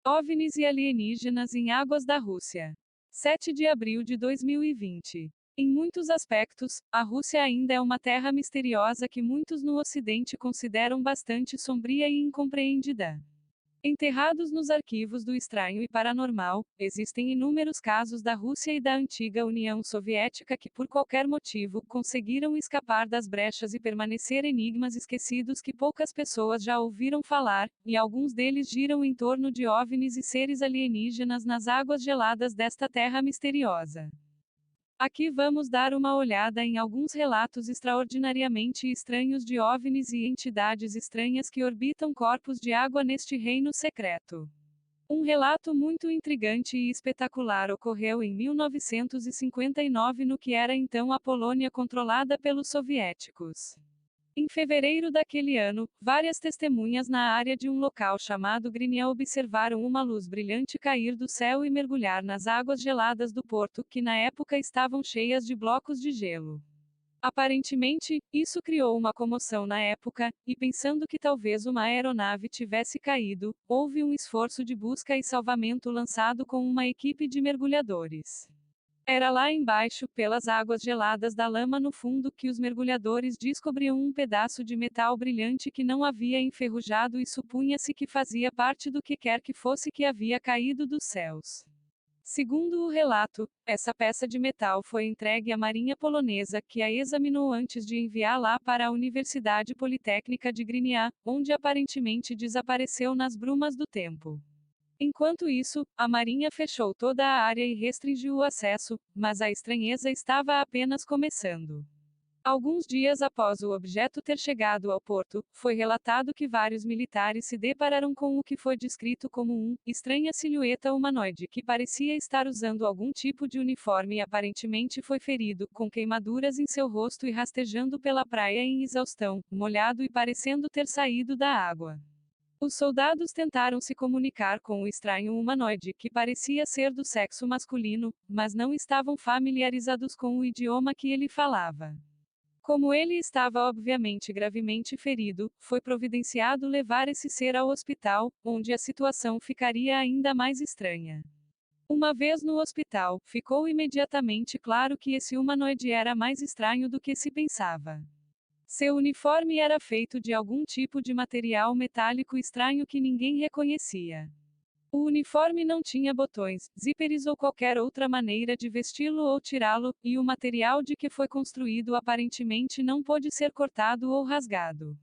OVNIs e alienígenas em águas da Rússia. 7 de abril de 2020. Em muitos aspectos, a Rússia ainda é uma terra misteriosa que muitos no Ocidente consideram bastante sombria e incompreendida. Enterrados nos arquivos do estranho e paranormal, existem inúmeros casos da Rússia e da antiga União Soviética que, por qualquer motivo, conseguiram escapar das brechas e permanecer enigmas esquecidos que poucas pessoas já ouviram falar, e alguns deles giram em torno de OVNIs e seres alienígenas nas águas geladas desta terra misteriosa. Aqui vamos dar uma olhada em alguns relatos extraordinariamente estranhos de OVNIs e entidades estranhas que orbitam corpos de água neste reino secreto. Um relato muito intrigante e espetacular ocorreu em 1959 no que era então a Polônia controlada pelos soviéticos. Em fevereiro daquele ano, várias testemunhas na área de um local chamado Grynia observaram uma luz brilhante cair do céu e mergulhar nas águas geladas do porto, que na época estavam cheias de blocos de gelo. Aparentemente, isso criou uma comoção na época, e pensando que talvez uma aeronave tivesse caído, houve um esforço de busca e salvamento lançado com uma equipe de mergulhadores. Era lá embaixo, pelas águas geladas da lama no fundo, que os mergulhadores descobriam um pedaço de metal brilhante que não havia enferrujado e supunha-se que fazia parte do que quer que fosse que havia caído dos céus. Segundo o relato, essa peça de metal foi entregue à Marinha Polonesa, que a examinou antes de enviá-la para a Universidade Politécnica de Grynia, onde aparentemente desapareceu nas brumas do tempo. Enquanto isso, a Marinha fechou toda a área e restringiu o acesso, mas a estranheza estava apenas começando. Alguns dias após o objeto ter chegado ao porto, foi relatado que vários militares se depararam com o que foi descrito como estranha silhueta humanoide que parecia estar usando algum tipo de uniforme e aparentemente foi ferido, com queimaduras em seu rosto e rastejando pela praia em exaustão, molhado e parecendo ter saído da água. Os soldados tentaram se comunicar com o estranho humanoide, que parecia ser do sexo masculino, mas não estavam familiarizados com o idioma que ele falava. Como ele estava obviamente gravemente ferido, foi providenciado levar esse ser ao hospital, onde a situação ficaria ainda mais estranha. Uma vez no hospital, ficou imediatamente claro que esse humanoide era mais estranho do que se pensava. Seu uniforme era feito de algum tipo de material metálico estranho que ninguém reconhecia. O uniforme não tinha botões, zíperes ou qualquer outra maneira de vesti-lo ou tirá-lo, e o material de que foi construído aparentemente não pôde ser cortado ou rasgado.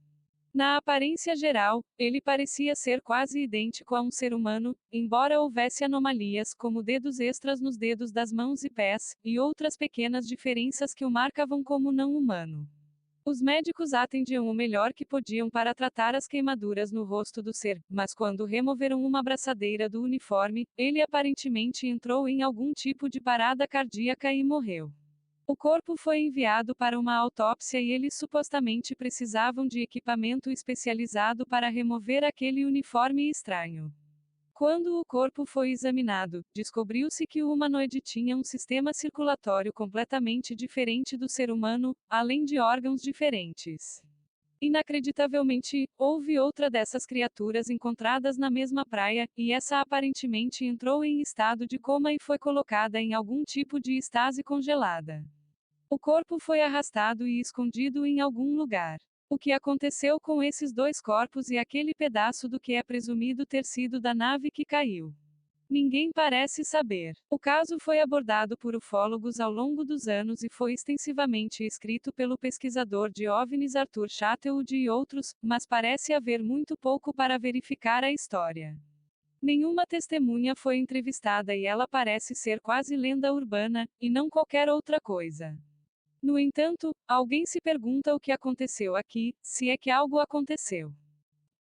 Na aparência geral, ele parecia ser quase idêntico a um ser humano, embora houvesse anomalias como dedos extras nos dedos das mãos e pés, e outras pequenas diferenças que o marcavam como não humano. Os médicos atendiam o melhor que podiam para tratar as queimaduras no rosto do ser, mas quando removeram uma braçadeira do uniforme, ele aparentemente entrou em algum tipo de parada cardíaca e morreu. O corpo foi enviado para uma autópsia e eles supostamente precisavam de equipamento especializado para remover aquele uniforme estranho. Quando o corpo foi examinado, descobriu-se que o humanoide tinha um sistema circulatório completamente diferente do ser humano, além de órgãos diferentes. Inacreditavelmente, houve outra dessas criaturas encontradas na mesma praia, e essa aparentemente entrou em estado de coma e foi colocada em algum tipo de estase congelada. O corpo foi arrastado e escondido em algum lugar. O que aconteceu com esses dois corpos e aquele pedaço do que é presumido ter sido da nave que caiu? Ninguém parece saber. O caso foi abordado por ufólogos ao longo dos anos e foi extensivamente escrito pelo pesquisador de OVNIs Arthur Chatterwood e outros, mas parece haver muito pouco para verificar a história. Nenhuma testemunha foi entrevistada e ela parece ser quase lenda urbana, e não qualquer outra coisa. No entanto, alguém se pergunta o que aconteceu aqui, se é que algo aconteceu.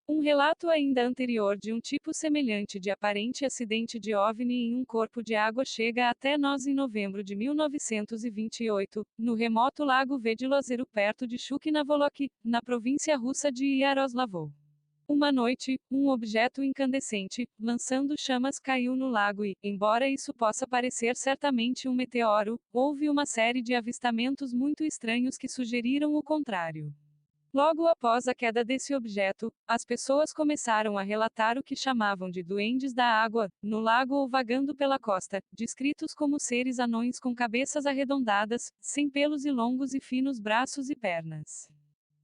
Um relato ainda anterior de um tipo semelhante de aparente acidente de OVNI em um corpo de água chega até nós em novembro de 1928, no remoto lago Vedilozero perto de Shuk-na-Volok, na província russa de Yaroslavl. Uma noite, um objeto incandescente, lançando chamas caiu no lago e, embora isso possa parecer certamente um meteoro, houve uma série de avistamentos muito estranhos que sugeriram o contrário. Logo após a queda desse objeto, as pessoas começaram a relatar o que chamavam de duendes da água, no lago ou vagando pela costa, descritos como seres anões com cabeças arredondadas, sem pelos e longos e finos braços e pernas.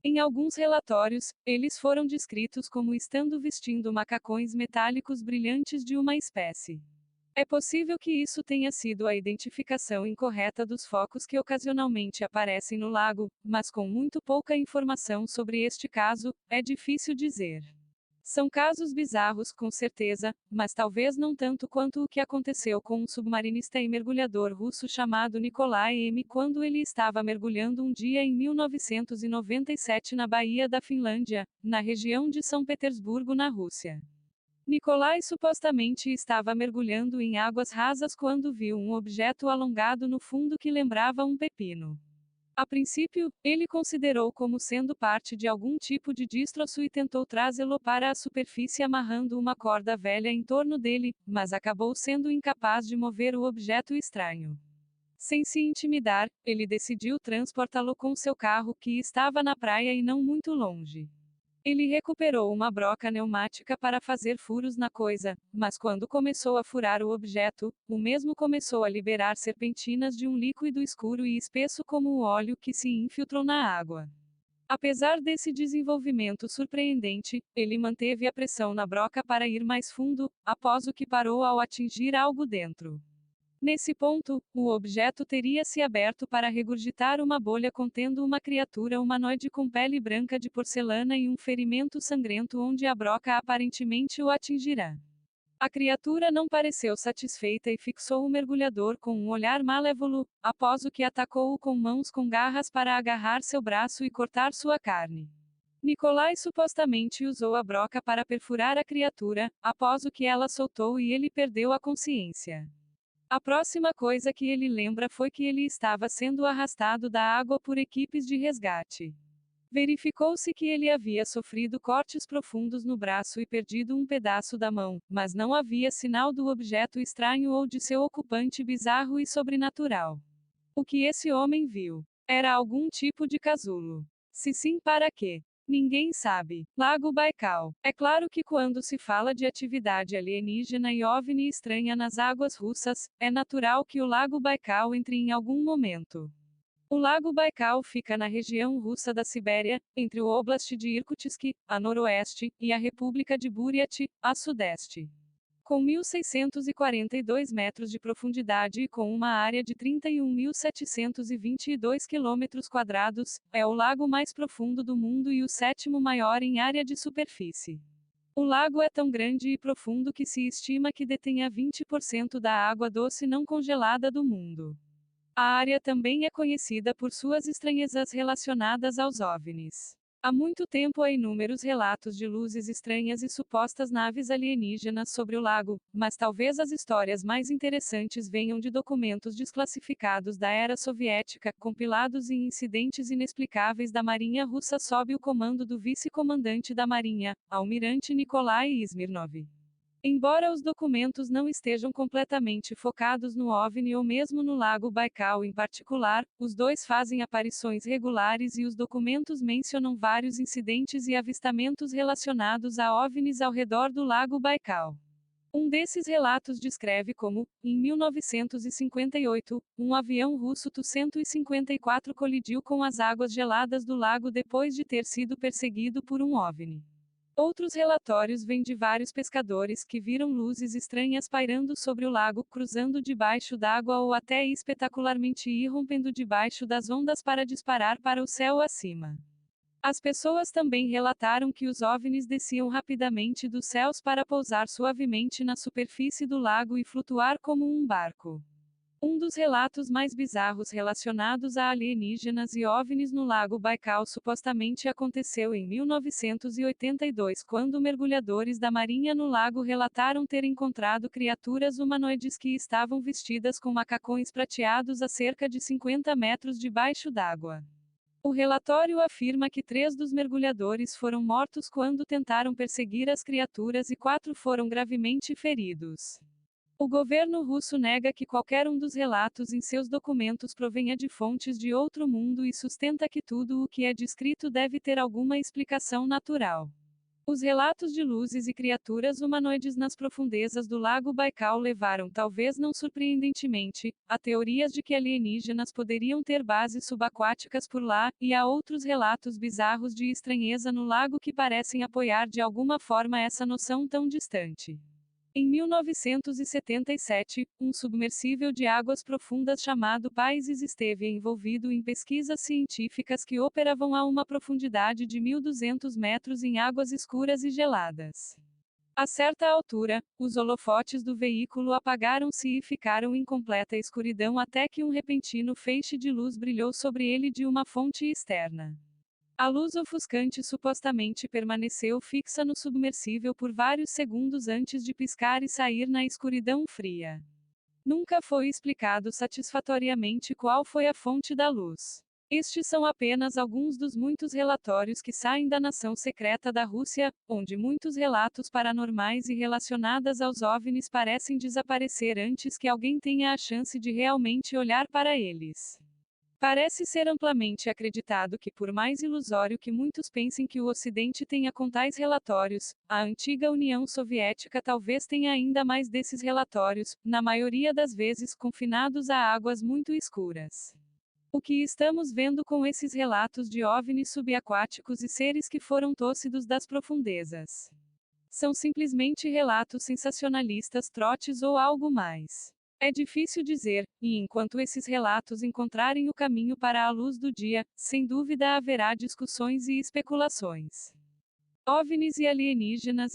Em alguns relatórios, eles foram descritos como estando vestindo macacões metálicos brilhantes de uma espécie. É possível que isso tenha sido a identificação incorreta dos focos que ocasionalmente aparecem no lago, mas com muito pouca informação sobre este caso, é difícil dizer. São casos bizarros, com certeza, mas talvez não tanto quanto o que aconteceu com um submarinista e mergulhador russo chamado Nikolai M. quando ele estava mergulhando um dia em 1997 na Baía da Finlândia, na região de São Petersburgo, na Rússia. Nikolai supostamente estava mergulhando em águas rasas quando viu um objeto alongado no fundo que lembrava um pepino. A princípio, ele considerou como sendo parte de algum tipo de destroço e tentou trazê-lo para a superfície amarrando uma corda velha em torno dele, mas acabou sendo incapaz de mover o objeto estranho. Sem se intimidar, ele decidiu transportá-lo com seu carro que estava na praia e não muito longe. Ele recuperou uma broca pneumática para fazer furos na coisa, mas quando começou a furar o objeto, o mesmo começou a liberar serpentinas de um líquido escuro e espesso como o óleo que se infiltrou na água. Apesar desse desenvolvimento surpreendente, ele manteve a pressão na broca para ir mais fundo, após o que parou ao atingir algo dentro. Nesse ponto, o objeto teria se aberto para regurgitar uma bolha contendo uma criatura humanoide com pele branca de porcelana e um ferimento sangrento onde a broca aparentemente o atingirá. A criatura não pareceu satisfeita e fixou o mergulhador com um olhar malévolo, após o que atacou-o com mãos com garras para agarrar seu braço e cortar sua carne. Nikolai supostamente usou a broca para perfurar a criatura, após o que ela soltou e ele perdeu a consciência. A próxima coisa que ele lembra foi que ele estava sendo arrastado da água por equipes de resgate. Verificou-se que ele havia sofrido cortes profundos no braço e perdido um pedaço da mão, mas não havia sinal do objeto estranho ou de seu ocupante bizarro e sobrenatural. O que esse homem viu? Era algum tipo de casulo? Se sim, para quê? Ninguém sabe. Lago Baikal. É claro que quando se fala de atividade alienígena e OVNI estranha nas águas russas, é natural que o Lago Baikal entre em algum momento. O Lago Baikal fica na região russa da Sibéria, entre o Oblast de Irkutsk, a noroeste, e a República de Buriat, a sudeste. Com 1.642 metros de profundidade e com uma área de 31.722 km², é o lago mais profundo do mundo e o sétimo maior em área de superfície. O lago é tão grande e profundo que se estima que detenha 20% da água doce não congelada do mundo. A área também é conhecida por suas estranhezas relacionadas aos OVNIs. Há muito tempo há inúmeros relatos de luzes estranhas e supostas naves alienígenas sobre o lago, mas talvez as histórias mais interessantes venham de documentos desclassificados da era soviética, compilados em incidentes inexplicáveis da Marinha Russa sob o comando do vice-comandante da Marinha, almirante Nikolai Smirnov. Embora os documentos não estejam completamente focados no OVNI ou mesmo no Lago Baikal em particular, os dois fazem aparições regulares e os documentos mencionam vários incidentes e avistamentos relacionados a OVNIs ao redor do Lago Baikal. Um desses relatos descreve como, em 1958, um avião russo Tu-154 colidiu com as águas geladas do lago depois de ter sido perseguido por um OVNI. Outros relatórios vêm de vários pescadores que viram luzes estranhas pairando sobre o lago, cruzando debaixo d'água ou até espetacularmente irrompendo debaixo das ondas para disparar para o céu acima. As pessoas também relataram que os OVNIs desciam rapidamente dos céus para pousar suavemente na superfície do lago e flutuar como um barco. Um dos relatos mais bizarros relacionados a alienígenas e OVNIs no Lago Baikal supostamente aconteceu em 1982, quando mergulhadores da Marinha no lago relataram ter encontrado criaturas humanoides que estavam vestidas com macacões prateados a cerca de 50 metros debaixo d'água. O relatório afirma que 3 dos mergulhadores foram mortos quando tentaram perseguir as criaturas e 4 foram gravemente feridos. O governo russo nega que qualquer um dos relatos em seus documentos provenha de fontes de outro mundo e sustenta que tudo o que é descrito deve ter alguma explicação natural. Os relatos de luzes e criaturas humanoides nas profundezas do Lago Baikal levaram, talvez não surpreendentemente, a teorias de que alienígenas poderiam ter bases subaquáticas por lá, e a outros relatos bizarros de estranheza no lago que parecem apoiar de alguma forma essa noção tão distante. Em 1977, um submersível de águas profundas chamado Paises esteve envolvido em pesquisas científicas que operavam a uma profundidade de 1.200 metros em águas escuras e geladas. A certa altura, os holofotes do veículo apagaram-se e ficaram em completa escuridão até que um repentino feixe de luz brilhou sobre ele de uma fonte externa. A luz ofuscante supostamente permaneceu fixa no submersível por vários segundos antes de piscar e sair na escuridão fria. Nunca foi explicado satisfatoriamente qual foi a fonte da luz. Estes são apenas alguns dos muitos relatórios que saem da nação secreta da Rússia, onde muitos relatos paranormais e relacionadas aos OVNIs parecem desaparecer antes que alguém tenha a chance de realmente olhar para eles. Parece ser amplamente acreditado que, por mais ilusório que muitos pensem que o Ocidente tenha com tais relatórios, a antiga União Soviética talvez tenha ainda mais desses relatórios, na maioria das vezes confinados a águas muito escuras. O que estamos vendo com esses relatos de OVNIs subaquáticos e seres que foram tocidos das profundezas? São simplesmente relatos sensacionalistas, trotes ou algo mais. É difícil dizer, e enquanto esses relatos encontrarem o caminho para a luz do dia, sem dúvida haverá discussões e especulações. OVNIs e alienígenas